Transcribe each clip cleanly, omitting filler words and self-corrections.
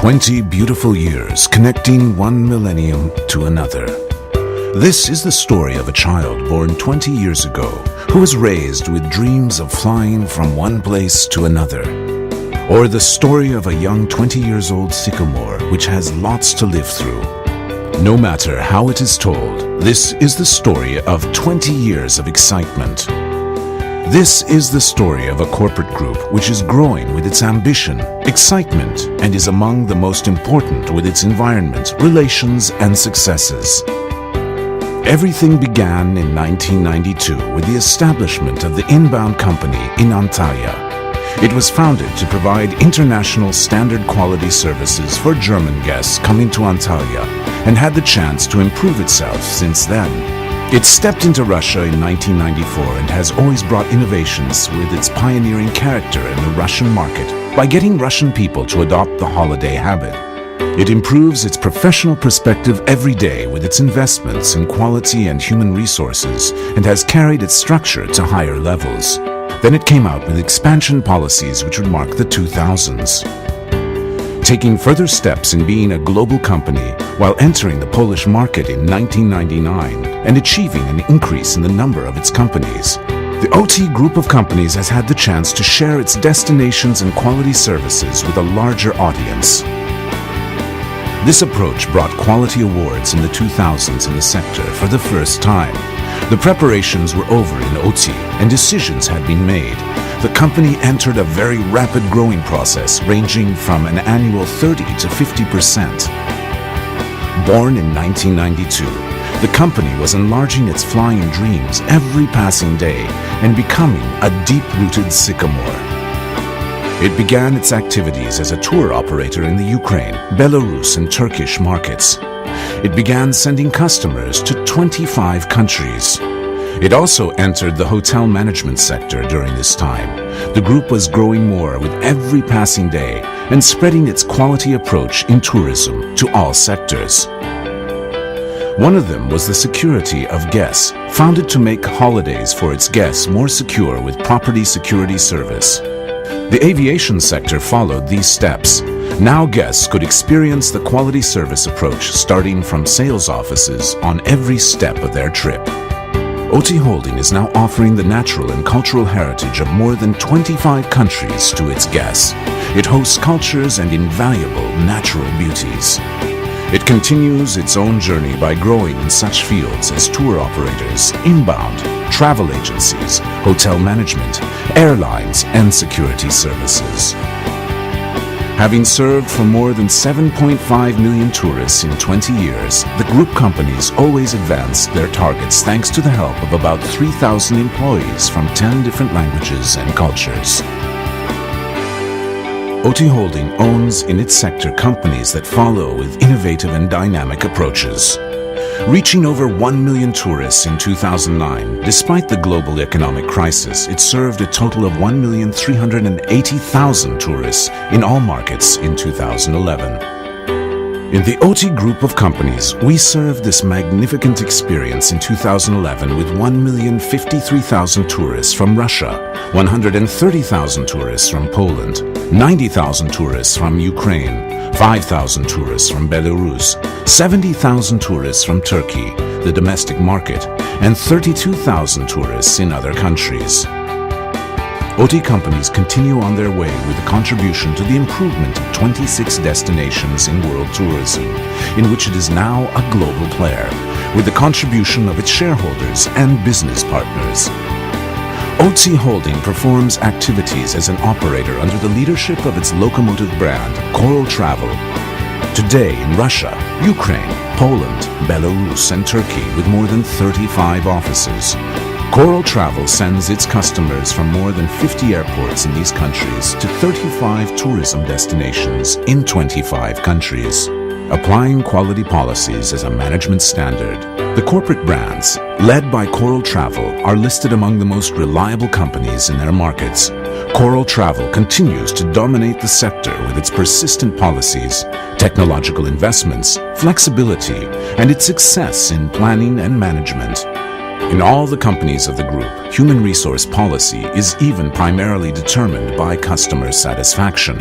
20 beautiful years connecting one millennium to another. This is the story of a child born 20 years ago who was raised with dreams of flying from one place to another. Or the story of a young 20 years old sycamore which has lots to live through. No matter how it is told, this is the story of 20 years of excitement. This is the story of a corporate group which is growing with its ambition, excitement, and is among the most important with its environment, relations, and successes. Everything began in 1992 with the establishment of the Inbound Company in Antalya. It was founded to provide international standard quality services for German guests coming to Antalya and had the chance to improve itself since then. It stepped into Russia in 1994 and has always brought innovations with its pioneering character in the Russian market by getting Russian people to adopt the holiday habit. It improves its professional perspective every day with its investments in quality and human resources and has carried its structure to higher levels. Then it came out with expansion policies which would mark the 2000s. Taking further steps in being a global company while entering the Polish market in 1999 and achieving an increase in the number of its companies. The OT group of companies has had the chance to share its destinations and quality services with a larger audience. This approach brought quality awards in the 2000s in the sector for the first time. The preparations were over in OT and decisions had been made. The company entered a very rapid growing process ranging from an annual 30 to 50%. Born in 1992, the company was enlarging its flying dreams every passing day and becoming a deep-rooted sycamore. It began its activities as a tour operator in the Ukraine, Belarus, and Turkish markets. It began sending customers to 25 countries. It also entered the hotel management sector during this time. The group was growing more with every passing day and spreading its quality approach in tourism to all sectors. One of them was the security of guests, founded to make holidays for its guests more secure with property security service. The aviation sector followed these steps. Now guests could experience the quality service approach starting from sales offices on every step of their trip. OT Holding is now offering the natural and cultural heritage of more than 25 countries to its guests. It hosts cultures and invaluable natural beauties. It continues its own journey by growing in such fields as tour operators, inbound, travel agencies, hotel management, airlines, and security services. Having served for more than 7.5 million tourists in 20 years, the group companies always advanced their targets thanks to the help of about 3,000 employees from 10 different languages and cultures. OT Holding owns in its sector companies that follow with innovative and dynamic approaches. Reaching over 1 million tourists in 2009, despite the global economic crisis, it served a total of 1,380,000 tourists in all markets in 2011. In the OT group of companies, we served this magnificent experience in 2011 with 1,053,000 tourists from Russia, 130,000 tourists from Poland, 90,000 tourists from Ukraine, 5,000 tourists from Belarus, 70,000 tourists from Turkey, the domestic market, and 32,000 tourists in other countries. OT companies continue on their way with a contribution to the improvement of 26 destinations in world tourism, in which it is now a global player, with the contribution of its shareholders and business partners. OT Holding performs activities as an operator under the leadership of its locomotive brand, Coral Travel. Today in Russia, Ukraine, Poland, Belarus, and Turkey with more than 35 offices. Coral Travel sends its customers from more than 50 airports in these countries to 35 tourism destinations in 25 countries. Applying quality policies as a management standard, the corporate brands, led by Coral Travel, are listed among the most reliable companies in their markets. Coral Travel continues to dominate the sector with its persistent policies, technological investments, flexibility, and its success in planning and management. In all the companies of the group, human resource policy is even primarily determined by customer satisfaction.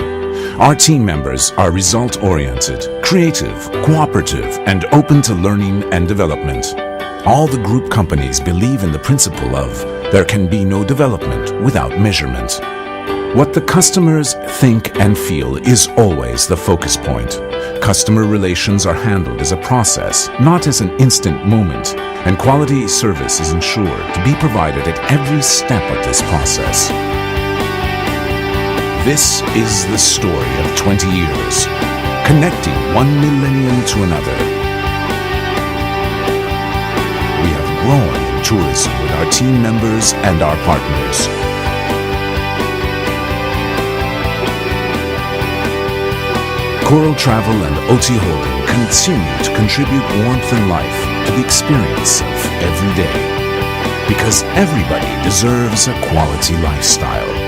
Our team members are result-oriented, creative, cooperative, and open to learning and development. All the group companies believe in the principle of there can be no development without measurement. What the customers think and feel is always the focus point. Customer relations are handled as a process, not as an instant moment, and quality service is ensured to be provided at every step of this process. This is the story of 20 years, connecting one millennium to another. We have grown in tourism with our team members and our partners. Coral Travel and OT Holding continue to contribute warmth and life to the experience of every day. Because everybody deserves a quality lifestyle.